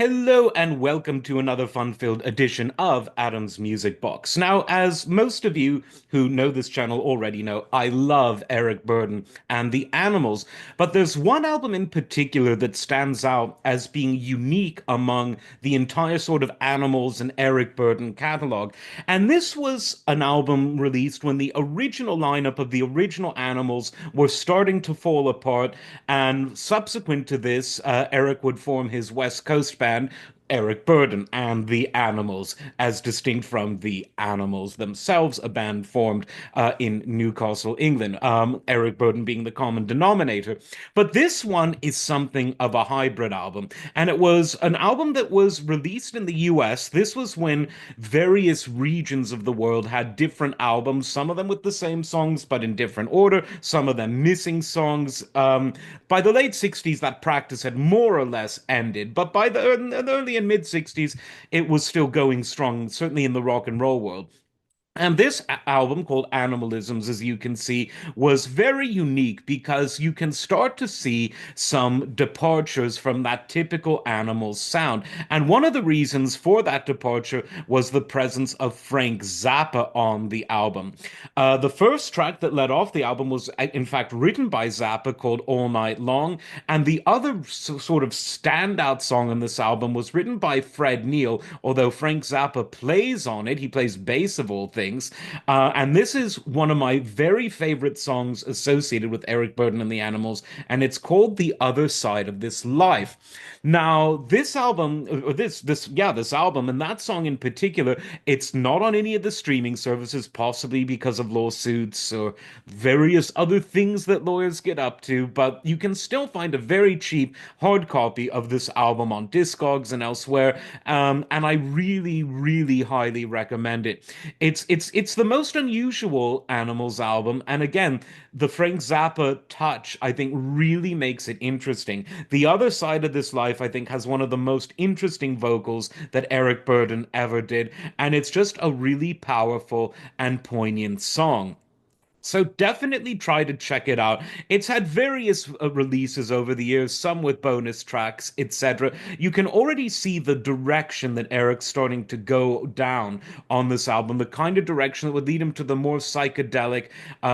Hello and welcome to another fun-filled edition of Adam's Music Box. Now, as most of you who know this channel already know, I love Eric Burdon and the Animals, but there's one album in particular that stands out as being unique among the entire sort of Animals and Eric Burdon catalog. And this was an album released when the original lineup of the original Animals were starting to fall apart, and subsequent to this, Eric would form his West Coast band, Eric Burdon and the Animals, as distinct from the Animals themselves, a band formed in Newcastle, England. Eric Burdon being the common denominator. But this one is something of a hybrid album, and it was an album that was released in the US. This was when various regions of the world had different albums, some of them with the same songs but in different order, some of them missing songs. By the late 60s, that practice had more or less ended, but by the early and mid 60s, it was still going strong, certainly in the rock and roll world. And this album, called Animalisms, as you can see, was very unique because you can start to see some departures from that typical Animals sound. And one of the reasons for that departure was the presence of Frank Zappa on the album. The first track that led off the album was, in fact, written by Zappa, called All Night Long. And the other sort of standout song on this album was written by Fred Neil, although Frank Zappa plays on it. He plays bass of all things. And this is one of my very favorite songs associated with Eric Burdon and the Animals, and it's called The Other Side of This Life. Now, this album, or this album, and that song in particular, it's not on any of the streaming services, possibly because of lawsuits or various other things that lawyers get up to, but you can still find a very cheap hard copy of this album on Discogs and elsewhere, and I really, really highly recommend it. It's the most unusual Animals album, and again, the Frank Zappa touch, I think, really makes it interesting. The Other Side of This Life, I think, has one of the most interesting vocals that Eric Burdon ever did, and it's just a really powerful and poignant song. So definitely try to check it out. It's had various releases over the years, some with bonus tracks, etc. You can already see the direction that Eric's starting to go down on this album, the kind of direction that would lead him to the more psychedelic,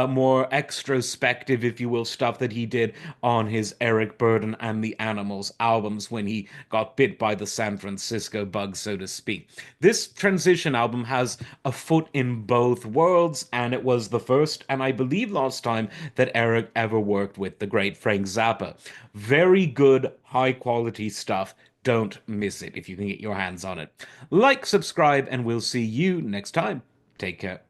more extrospective, if you will, stuff that he did on his Eric Burdon and the Animals albums when he got bit by the San Francisco bug, so to speak. This transition album has a foot in both worlds, and it was the first and I believe last time that Eric ever worked with the great Frank Zappa. Very good, high quality stuff. Don't miss it if you can get your hands on it. Like, subscribe, and we'll see you next time. Take care.